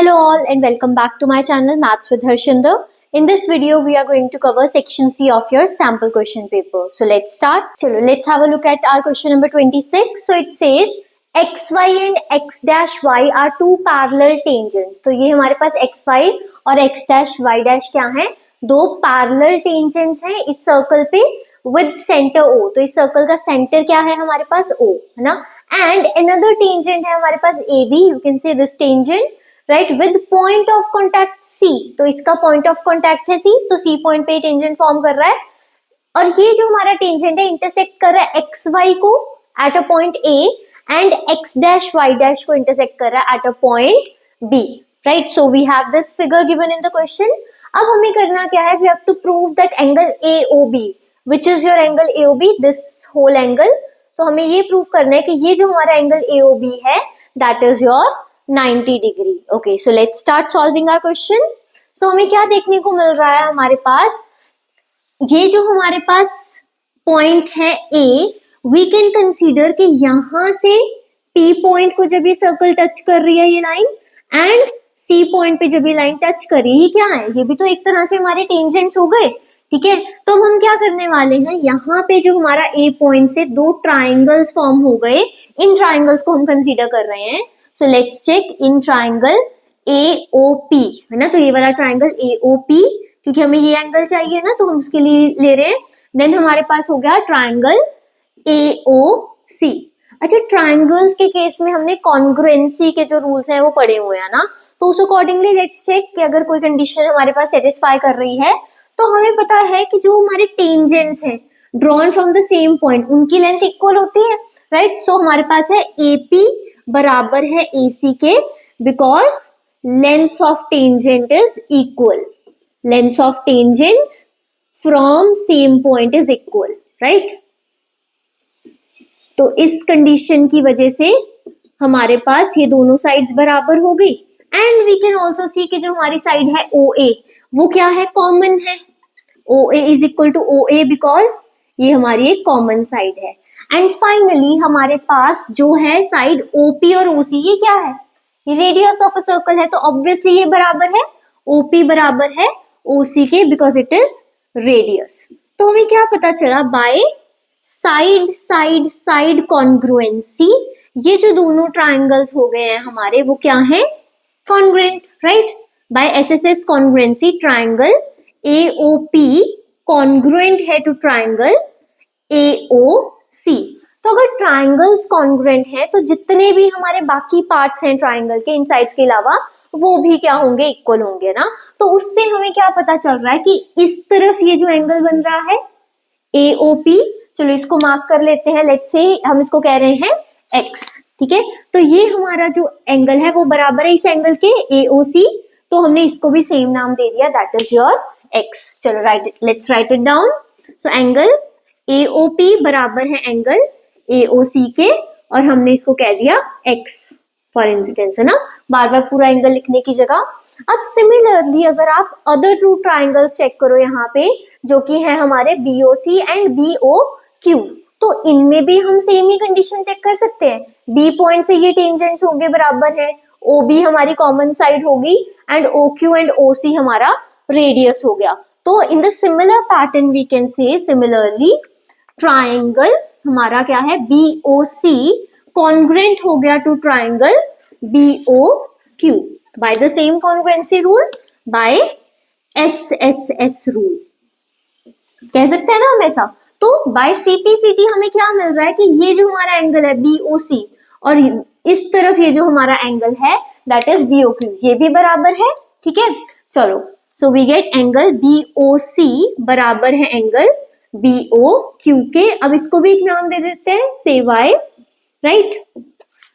Hello all and welcome back to my channel Maths with Harshinder. In this video we are going to cover section C of your sample question paper. So let's start. Chalo, let's have a look at our question number 26. So it says xy and x dash y are two parallel tangents. तो ये हमारे पास xy और x dash y dash क्या है? दो parallel tangents हैं इस circle पे with center O. तो इस सर्कल का सेंटर क्या है हमारे पास O, है ना? And another tangent है हमारे पास AB. You can say this tangent, right, with point of contact C. तो इसका point of contact है C, तो C point पे tangent form कर रहा है और ये जो हमारा tangent है intersect कर रहा है XY को at a point A and X dash Y dash को intersect कर रहा है at a point B, right? So we have this figure given in the question. अब हमें करना क्या है? We have to prove that angle AOB, which is your angle AOB, this whole angle. तो हमें ये प्रूव करना है कि ये जो हमारा एंगल AOB है that is your 90 degree. Okay, so let's start solving our question. सो हमें क्या देखने को मिल रहा है? हमारे पास ये जो हमारे पास पॉइंट है A, वी कैन कंसीडर कि यहाँ से P पॉइंट को जब ये सर्कल टच कर रही है ये लाइन एंड C पॉइंट पे जब ये लाइन टच कर रही है, ये क्या है? ये भी तो एक तरह से हमारे टेंजेंट्स हो गए, ठीक है? तो हम क्या करने वाले हैं, यहाँ पे जो हमारा A पॉइंट से दो ट्राइंगल्स फॉर्म हो गए, इन ट्राइंगल्स को हम कंसीडर कर रहे हैं. So let's check in triangle AOP, है ना? तो ये वाला ट्राइंगल AOP, क्योंकि हमें ये एंगल चाहिए ना, तो हम उसके लिए ले रहे हैं. देन हमारे पास हो गया ट्राइंगल AOC. अच्छा, ट्राइंगल्स के केस में हमने कॉन्ग्रुएंसी के जो रूल्स हैं वो पढ़े हुए हैं ना, तो उस अकॉर्डिंगली लेट्स चेक कि अगर कोई कंडीशन हमारे पास सेटिस्फाई कर रही है तो हमें पता है कि जो हमारे टेंजेंट्स हैं drawn from the same point, उनकी लेंथ इक्वल होती है, राइट? सो हमारे पास है AP बराबर है AC के, because length of tangent is equal. Length of tangents from same point is equal, right? तो इस कंडीशन की वजह से हमारे पास ये दोनों साइड्स बराबर हो गई. And we can also see कि जो हमारी साइड है OA, वो क्या है? कॉमन है. OA is equal to OA because ये हमारी एक कॉमन साइड है. एंड फाइनली हमारे पास जो है साइड OP और OC, ये क्या है? ये रेडियस ऑफ अ सर्कल है, तो ऑब्वियसली ये बराबर है, OP बराबर है OC के, बिकॉज इट इज रेडियस. तो हमें क्या पता चला? By side side side congruency ये जो दोनों ट्राइंगल्स हो गए हैं हमारे, वो क्या है? Congruent, right? By SSS congruency triangle AOP congruent है टू ट्राइंगल AOC. तो अगर ट्राइंगल्स कॉन्ग्रुएंट है तो जितने भी हमारे बाकी पार्ट्स हैं ट्राइंगल के, इन साइड्स के अलावा, वो भी क्या होंगे? इक्वल होंगे ना. तो उससे हमें क्या पता चल रहा है कि इस तरफ ये जो एंगल बन रहा है AOP, चलो इसको मार्क कर लेते हैं. लेट्स से हम इसको कह रहे हैं X, ठीक है? तो ये हमारा जो एंगल है वो बराबर है इस एंगल के AOC, तो हमने इसको भी सेम नाम दे दिया, दैट इज योर X. चलो right, let's write it down. So angle AOP बराबर है एंगल AOC के, और हमने इसको कह दिया X फॉर इंस्टेंस, है ना? बार बार पूरा एंगल लिखने की जगह. अब सिमिलरली अगर आप अदर टू ट्राइंगल्स चेक करो यहाँ पे, जो कि है हमारे BOC एंड BOQ, तो इनमें भी हम सेम ही कंडीशन चेक कर सकते हैं. B पॉइंट से ये टेंजेंट्स होंगे बराबर है, OB हमारी कॉमन साइड होगी एंड OQ एंड OC हमारा रेडियस हो गया. तो in the similar pattern we can say similarly triangle हमारा क्या है? BOC कॉन्ग्रुएंट हो गया to triangle BOQ by the same congruency rule, by SSS rule कह सकते हैं ना हम ऐसा. तो बाय CPCT हमें क्या मिल रहा है कि ये जो हमारा एंगल है BOC और इस तरफ ये जो हमारा एंगल है दैट इज BOQ, ये भी बराबर है, ठीक है? चलो, so we get angle BOC बराबर है एंगल BOQ के. अब इसको भी एक नाम दे देते हैं, से Y, राइट?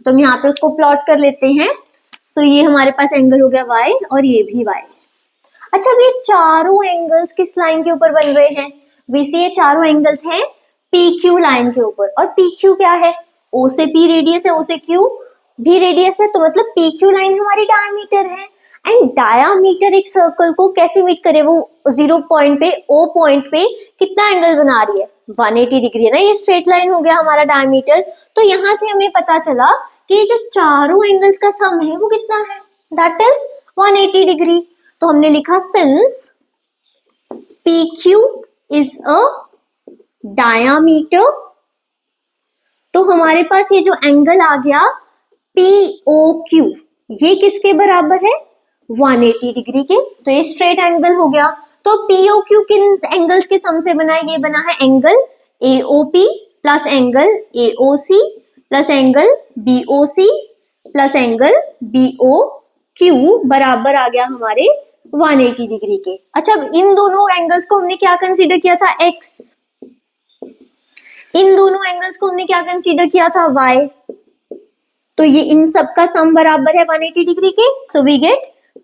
तो हम यहाँ पे उसको प्लॉट कर लेते हैं. तो ये हमारे पास एंगल हो गया Y और ये भी Y. अच्छा, अब ये चारों एंगल्स किस लाइन के ऊपर बन रहे हैं? वैसे ये चारों एंगल्स हैं PQ लाइन के ऊपर, और PQ क्या है? O से P रेडियस है, O से Q भी रेडियस है, तो मतलब PQ लाइन हमारी डायमीटर है. एंड डायमीटर एक सर्कल को कैसे मीट करे? वो 0 पॉइंट पे, O पॉइंट पे कितना एंगल बना रही है? 180 डिग्री है ना. ये स्ट्रेट लाइन हो गया हमारा डायमीटर. तो यहाँ से हमें पता चला कि जो चारों एंगल्स का सम है वो कितना है? That is 180 degree. तो हमने लिखा since PQ is a diameter, तो हमारे पास ये जो एंगल आ गया POQ, ये किसके बराबर है 180 डिग्री के, तो ये स्ट्रेट एंगल हो गया। तो POQ किन एंगल्स के सम से बना है, ये बना है angle AOP plus angle AOC plus angle BOC plus angle BOQ बराबर आ गया हमारे 180 डिग्री के। अच्छा, इन दोनों एंगल्स को हमने क्या कंसीडर किया था x, इन दोनों एंगल्स को हमने क्या कंसीडर किया था y, तो ये इन सब का सम बराबर है 180 डिग्री के। सो we gate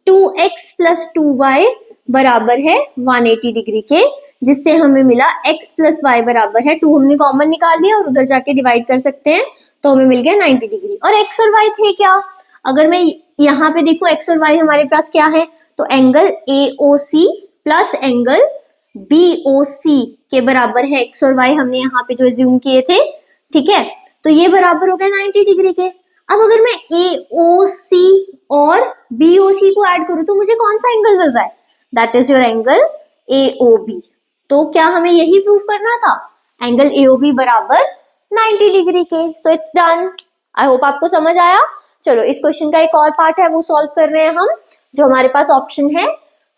2x plus 2y बराबर है 180 डिग्री के, जिससे हमें मिला x प्लस y बराबर है 2, हमने कॉमन निकाल लिया और उधर जाके डिवाइड कर सकते हैं, तो हमें मिल गया 90 डिग्री। और x और y थे क्या, अगर मैं यहाँ पे देखूं x और y हमारे पास क्या है, तो angle AOC plus angle BOC के बराबर है x और y, हमने यहाँ पे जो एज्यूम किए थे, ठीक है। तो ये बराबर हो गया 90 डिग्री के। अब अगर मैं AOC और BOC को ऐड करूं तो मुझे कौन सा एंगल मिल रहा है, that is your angle AOB। तो क्या हमें यही प्रूव करना था, एंगल AOB बराबर 90 डिग्री के। So it's done. I hope आपको समझ आया। चलो इस क्वेश्चन का एक और पार्ट है वो सॉल्व कर रहे हैं हम, जो हमारे पास ऑप्शन है।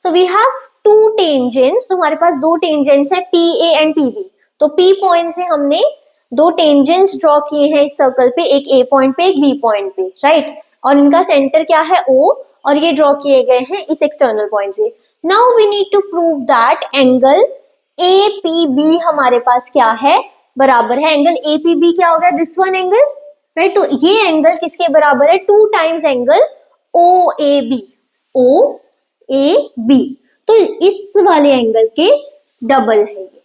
So we have two tangents, तो हमारे पास दो टेंजेंट्स है PA एंड PB। तो P पॉइंट से हमने दो टेंजेंट्स ड्रॉ किए हैं इस सर्कल पे, एक A पॉइंट पे एक B पॉइंट पे, राइट, और इनका सेंटर क्या है O, और ये ड्रॉ किए गए हैं इस एक्सटर्नल पॉइंट से। Now we need to prove that angle APB हमारे पास क्या है, बराबर है एंगल APB क्या हो गया, दिस वन एंगल, राइट। तो ये एंगल किसके बराबर है, 2 टाइम्स एंगल OAB, OAB, तो इस वाले एंगल के डबल है ये।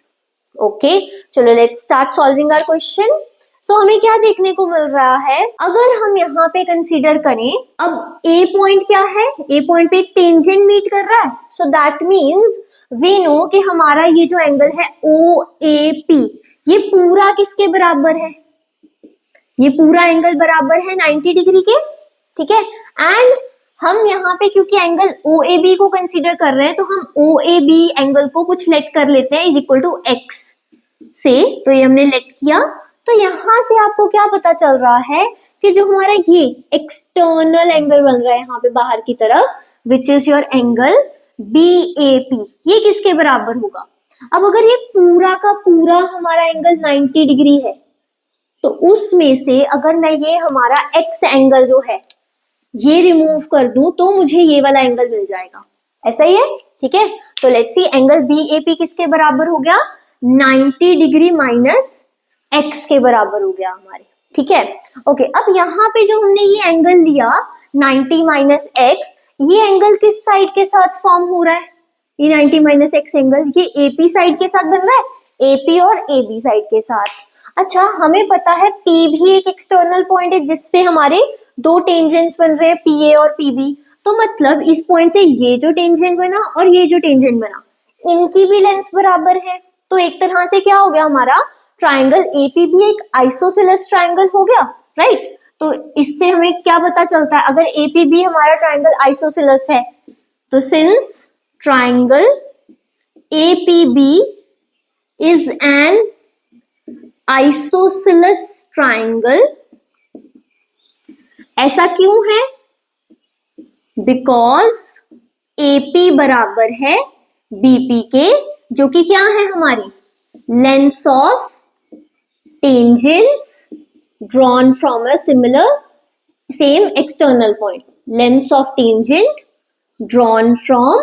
ओके, चलो let's start solving our question. सो हमें क्या देखने को मिल रहा है, अगर हम यहाँ पे कंसीडर करें, अब A पॉइंट क्या है, A पॉइंट पे एक टेंजेंट मीट कर रहा है, so that means we know कि हमारा ये जो एंगल है OAP, ये पूरा किसके बराबर है, ये पूरा एंगल बराबर है 90 डिग्री के, ठीक है। एंड हम यहाँ पे क्योंकि एंगल OAB को कंसीडर कर रहे हैं, तो हम OAB एंगल को कुछ लेट कर लेते हैं इज इक्वल टू x से, तो ये हमने लेट किया। तो यहाँ से आपको क्या पता चल रहा है कि जो हमारा ये एक्सटर्नल एंगल बन रहा है यहाँ पे बाहर की तरफ, which is your angle BAP, ये किसके बराबर होगा। अब अगर ये पूरा का पूरा हमारा एंगल 90 डिग्री है, तो उसमें से अगर मैं ये हमारा x एंगल जो है ये रिमूव कर दूं, तो मुझे ये वाला एंगल मिल जाएगा, ऐसा ही है, ठीक है। तो लेट्स सी एंगल BAP किसके बराबर हो गया, 90 डिग्री माइनस x के बराबर हो गया हमारे, ठीक है। ओके, अब यहाँ पे जो हमने ये एंगल लिया 90 माइनस x, ये एंगल किस साइड के साथ फॉर्म हो रहा है, ये 90 माइनस x एंगल ये AP साइड के साथ बन रहा है, AP और AB साइड के साथ। अच्छा, हमें पता है P भी एक एक्सटर्नल पॉइंट है जिससे हमारे दो टेंजेंट्स बन रहे हैं PA और PB, तो मतलब इस पॉइंट से ये जो टेंजेंट बना और ये जो टेंजेंट बना, इनकी भी लेंथ बराबर है। तो एक तरह से क्या हो गया, हमारा ट्राइंगल APB एक आइसोसेलेस ट्राइंगल हो गया, राइट। तो इससे हमें क्या पता चलता है, अगर APB हमारा ट्राइंगल आइसोसेलेस है, तो since triangle APB is an isosceles triangle, ऐसा क्यों है, बिकॉज AP बराबर है BP के, जो कि क्या है हमारी length of tangents drawn from a similar same external point, length of tangent drawn from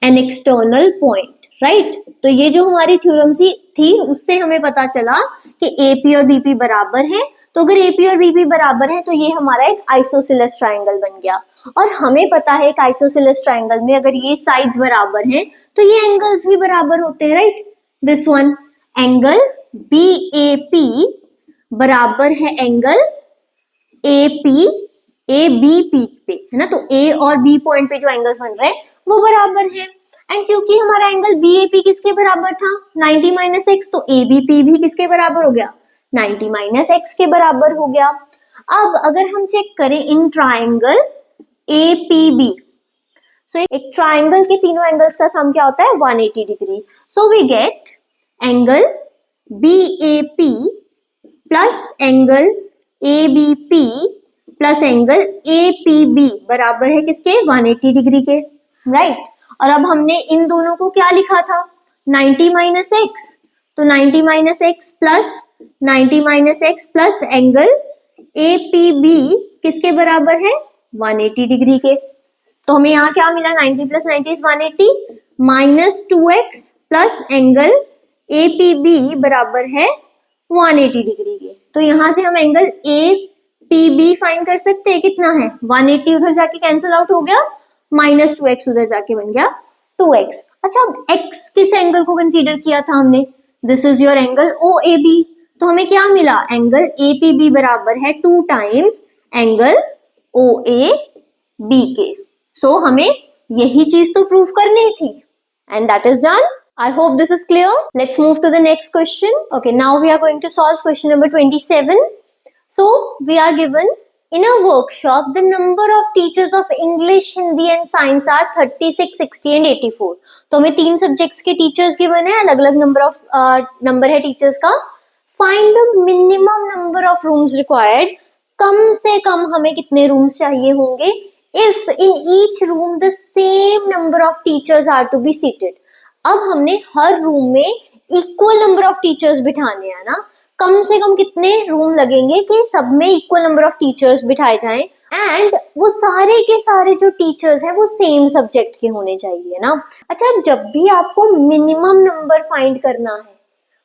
an external point, right. तो ये जो हमारी थ्योरम थी उससे हमें पता चला कि AP और BP बराबर है, तो अगर AP और BP बराबर है तो ये हमारा एक आइसोसेलेस ट्राइंगल बन गया। और हमें पता है एक आइसोसेलेस ट्राइंगल में अगर ये साइड्स बराबर हैं तो ये एंगल्स भी बराबर होते हैं, right. This one angle BAP बराबर है एंगल ABP पे, है ना। तो A और B पॉइंट पे जो एंगल्स बन रहे हैं वो बराबर है। एंड क्योंकि हमारा एंगल BAP किसके बराबर था 90 माइनस एक्स, तो ABP भी किसके बराबर हो गया 90 माइनस एक्स के बराबर हो गया। अब अगर हम चेक करें इन ट्राइंगल APB। सो एक ट्राइंगल के तीनों एंगल्स का सम क्या होता है 180 degree. So we get angle BAP plus angle ABP plus angle APB बराबर है किसके 180 डिग्री के, राइट। और अब हमने इन दोनों को क्या लिखा था 90 माइनस एक्स, तो 90 minus x plus 90 minus x plus angle APB किसके बराबर है 180 डिग्री के। तो हमें यहाँ क्या मिला 90 plus 90 is 180 minus 2x plus angle APB बराबर है 180 डिग्री के। तो यहाँ से हम एंगल APB फाइंड कर सकते हैं, कितना है 180 उधर जाके कैंसिल आउट हो गया, माइनस 2x उधर जाके बन गया 2x। अच्छा अब x किस एंगल को कंसीडर किया था हमने, this is your angle OAB। तो हमें क्या मिला एंगल APB बराबर है 2 टाइम्स एंगल OAB के। सो हमें यही चीज तो प्रूव करनी थी and that is done. I hope this is clear. Let's move to the next question. Okay, now we are going to solve question number 27. So we are given in a workshop the number of teachers of English, Hindi and Science are 36, 60 and 84. तो हमें तीन subjects के teachers given है, अलग अलग number है teachers का। Find the minimum number of rooms required. कम से कम हमें कितने रूम्स चाहिए होंगे if in each room the same number of teachers are to be seated. अब हमने हर रूम में इक्वल नंबर ऑफ टीचर्स बिठाने हैं ना, कम से कम कितने रूम लगेंगे कि सब में इक्वल नंबर ऑफ टीचर्स बिठाए जाएं एंड वो सारे के सारे जो टीचर्स हैं वो सेम सब्जेक्ट के होने चाहिए ना। अच्छा जब भी आपको मिनिमम नंबर फाइंड करना है,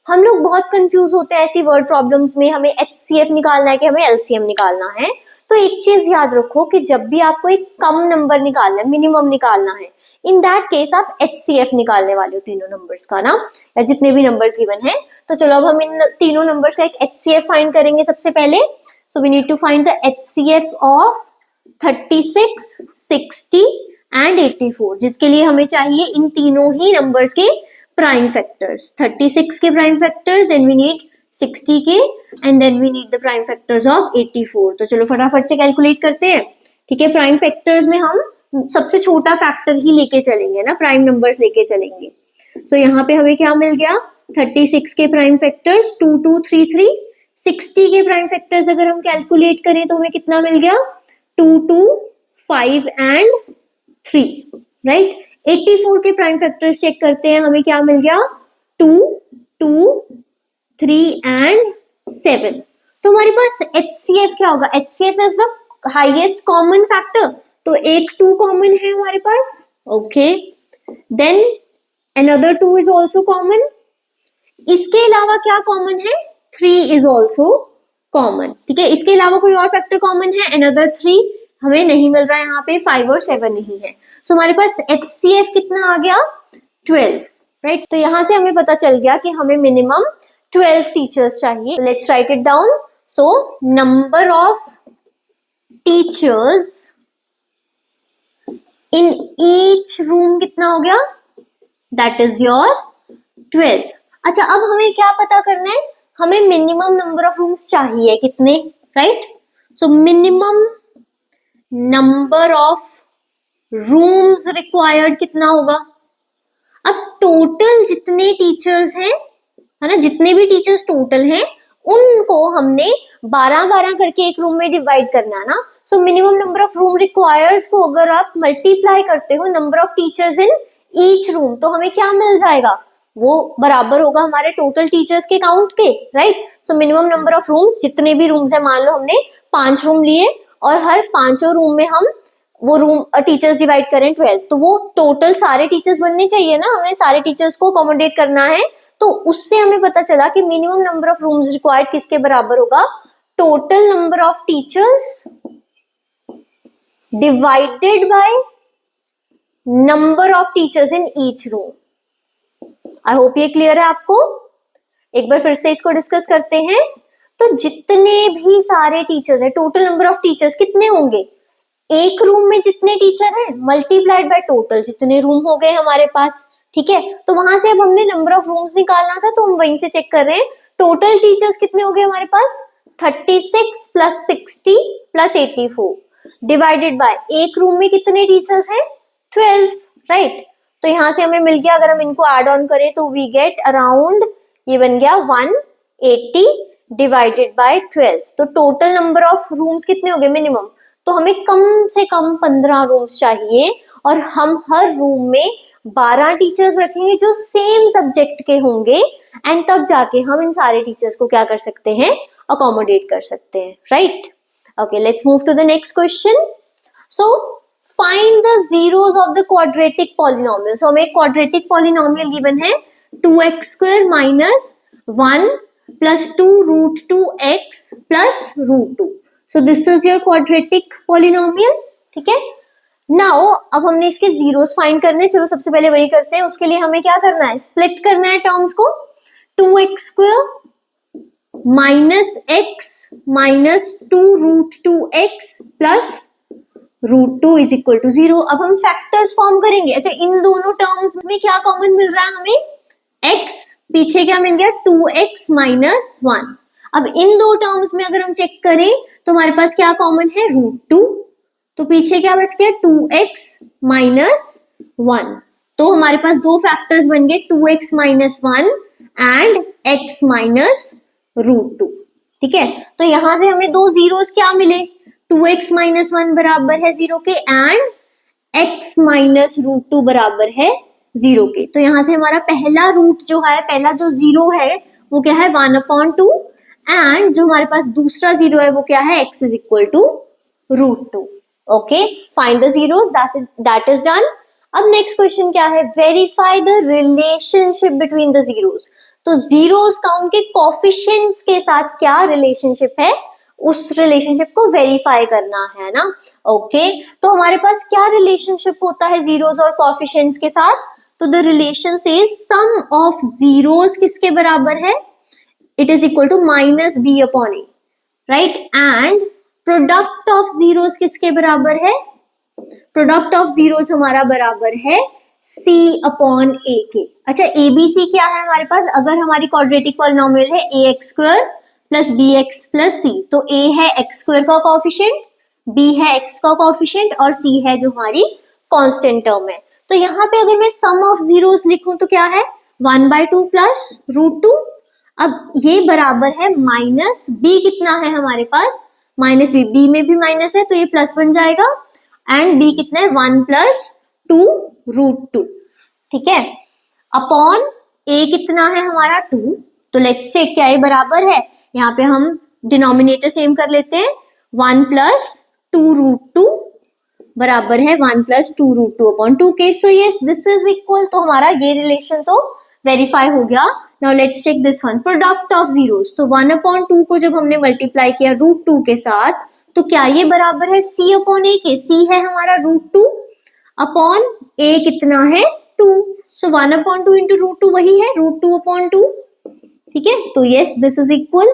हम लोग बहुत कंफ्यूज होते हैं ऐसी वर्ड प्रॉब्लम्स में, हमें HCF निकालना है कि हमें LCM निकालना है। तो एक चीज याद रखो कि जब भी आपको एक कम नंबर निकालना है, मिनिमम निकालना है, इन दैट केस आप HCF निकालने वाले हो तीनों नंबर्स का ना, या जितने भी नंबर्स गिवन है। तो चलो अब हम इन तीनों नंबर्स का एक HCF फाइंड करेंगे सबसे पहले। So we need to find the HCF of 36, 60 and 84, जिसके लिए हमें चाहिए इन तीनों ही नंबर्स के प्राइम फैक्टर्स। 36 के prime factors, then we need 60 के and then we need the prime factors of 84। तो चलो फटाफट से कैलकुलेट करते हैं, ठीक है। प्राइम फैक्टर्स में हम सबसे छोटा फैक्टर ही लेके चलेंगे ना, प्राइम नंबर्स लेके चलेंगे। सो यहाँ पे हमें क्या मिल गया 36 के प्राइम फैक्टर्स 2, 2, 3, 3। 60 के प्राइम फैक्टर्स अगर हम कैलकुलेट करें तो हमें कितना मिल गया 2, 2, 5 एंड 3, राइट। 84 के प्राइम फैक्टर्स चेक करते हैं, हमें क्या मिल गया 2, 2, 3 एंड 7। तो हमारे पास HCF क्या होगा, HCF is the highest common factor, तो एक 2 कॉमन है हमारे पास, okay. Then another 2 is also common, इसके अलावा क्या कॉमन है 3 इज ऑल्सो कॉमन, ठीक है। इसके अलावा कोई और फैक्टर कॉमन है अनदर 3 हमें नहीं मिल रहा है, यहाँ पे 5 और 7 नहीं है। सो हमारे पास HCF कितना आ गया 12, राइट। तो यहाँ से हमें पता चल गया कि हमें मिनिमम 12 टीचर्स चाहिए। Let's write it down. So number of teachers in each room कितना हो गया, दैट इज योर 12। अच्छा अब हमें क्या पता करना है, हमें मिनिमम नंबर ऑफ रूम्स चाहिए कितने, right. So minimum number of rooms required कितना होगा। अब टोटल जितने टीचर्स हैं, है ना, जितने भी टीचर्स टोटल हैं उनको हमने 12-12 करके एक रूम में डिवाइड करना है ना। So minimum number of room requires को अगर आप मल्टीप्लाई करते हो number of teachers in each room, तो हमें क्या मिल जाएगा, वो बराबर होगा हमारे टोटल टीचर्स के काउंट के, right. So minimum number of rooms, जितने भी रूम्स है, मान लो हमने 5 रूम लिए और हर 5 रूम में हम वो रूम टीचर्स डिवाइड करें 12, तो वो टोटल सारे टीचर्स बनने चाहिए ना, हमें सारे टीचर्स को अकोमोडेट करना है। तो उससे हमें पता चला कि minimum number of rooms required किसके बराबर होगा, total number of teachers divided by number of teachers in each room. I hope ये क्लियर है आपको। एक बार फिर से इसको डिस्कस करते हैं। तो जितने भी सारे टीचर्स है, टोटल नंबर ऑफ टीचर्स कितने होंगे, एक रूम में जितने टीचर हैं मल्टीप्लाइड बाय टोटल जितने रूम हो गए हमारे पास, ठीक है। तो वहां से अब हमने नंबर ऑफ रूम्स निकालना था, तो हम वहीं से चेक कर रहे हैं टोटल टीचर्स कितने हो गए हमारे पास 36 प्लस 60 प्लस 84, डिवाइडेड बाय एक रूम में कितने टीचर्स हैं 12, राइट। तो यहाँ से हमें मिल गया, अगर हम इनको ऐड ऑन करें तो वी गेट अराउंड, ये बन गया 180 डिवाइडेड बाय 12। तो टोटल नंबर ऑफ रूम्स कितने हो गए मिनिमम, तो हमें कम से कम 15 रूम्स चाहिए और हम हर रूम में 12 टीचर्स रखेंगे जो सेम सब्जेक्ट के होंगे एंड तब जाके हम इन सारे टीचर्स को क्या कर सकते हैं, अकोमोडेट कर सकते हैं, right. Okay, let's move to the next question. So find the zeros of the quadratic polynomial. So हमें क्वाड्रेटिक पॉलिनोमियल गिवन है 2x² minus 1 plus 2 root 2x plus root 2। So this is your quadratic polynomial, ठीक है। Now अब हमने इसके zeros find करने, चलो सबसे पहले वही करते हैं। उसके लिए हमें क्या करना है, स्प्लिट करना है टर्म्स को। 2x² minus x minus 2 root 2x plus root 2 is equal to 0। अब हम फैक्टर्स फॉर्म करेंगे। अच्छा, इन दोनों टर्म्स में क्या कॉमन मिल रहा है हमें, x, पीछे क्या मिल गया 2x माइनस 1। अब इन दो टर्म्स में अगर हम चेक करें तो हमारे पास क्या कॉमन है, रूट 2, तो पीछे क्या बच गया 2x माइनस 1। तो हमारे पास दो फैक्टर्स बन गए 2x minus 1 and x minus root 2, ठीक है। तो यहां से हमें दो जीरोस क्या मिले, 2x माइनस 1 बराबर है 0 के एंड x माइनस रूट 2 बराबर है 0 के। तो यहां से हमारा पहला रूट जो है, पहला जो जीरो है वो क्या है 1/2 एंड जो हमारे पास दूसरा जीरो है वो क्या है, x is equal to root 2। Okay, find the zeros, that is done. अब नेक्स्ट क्वेश्चन क्या है, verify the relationship between the zeros. तो जीरोस का उनके कोफिशिएंट्स के साथ क्या रिलेशनशिप है, उस रिलेशनशिप को वेरीफाई करना है ना। ओके, तो हमारे पास क्या रिलेशनशिप होता है जीरोस और कोफिशिएंट्स के साथ, तो the relation says sum of zeros किसके बराबर है, it is equal to minus b upon a, right. And product of zeros किसके बराबर है, प्रोडक्ट ऑफ जीरोस हमारा बराबर है c अपॉन a के। अच्छा, abc क्या है हमारे पास, अगर हमारी क्वाड्रेटिक पॉलिनोमियल है ax² plus bx plus c, तो a है x² का कोफिशिएंट, b है x का कोफिशिएंट और c है जो हमारी कांस्टेंट टर्म है। तो यहाँ पे अगर मैं सम ऑफ जीरोस लिखूं तो क्या है 1/2 प्लस रूट 2। अब ये बराबर है माइनस b, कितना है हमारे पास माइनस b, b में भी माइनस है तो ये प्लस बन जाएगा एंड b कितना है 1 प्लस 2 रूट 2, ठीक है, अपॉन a कितना है हमारा 2। तो लेट्स चेक क्या ये बराबर है, यहाँ पे हम डिनोमिनेटर सेम कर लेते हैं, 1 प्लस 2 रूट 2 बराबर है 1 प्लस 2 रूट 2 अपॉन 2 के। So yes this is equal, तो हमारा ये रिलेशन तो वेरीफाई हो गया। Now let's check this one, product of zeros. तो 1/2 को जब हमने मल्टीप्लाई किया रूट 2 के साथ तो क्या ये बराबर है c अपॉन a के, c है हमारा रूट 2 अपॉन a कितना है 2, सो 1/2 इंटू रूट 2 वही है रूट 2 अपॉन 2, ठीक है। तो yes this is equal,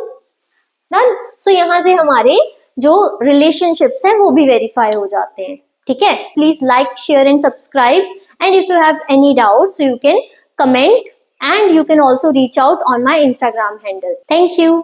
done. So यहाँ से हमारे जो रिलेशनशिप्स हैं वो भी वेरीफाई हो जाते हैं, ठीक है। Please like, share and subscribe and if you have any doubts you can comment and you can also reach out on my Instagram handle. Thank you.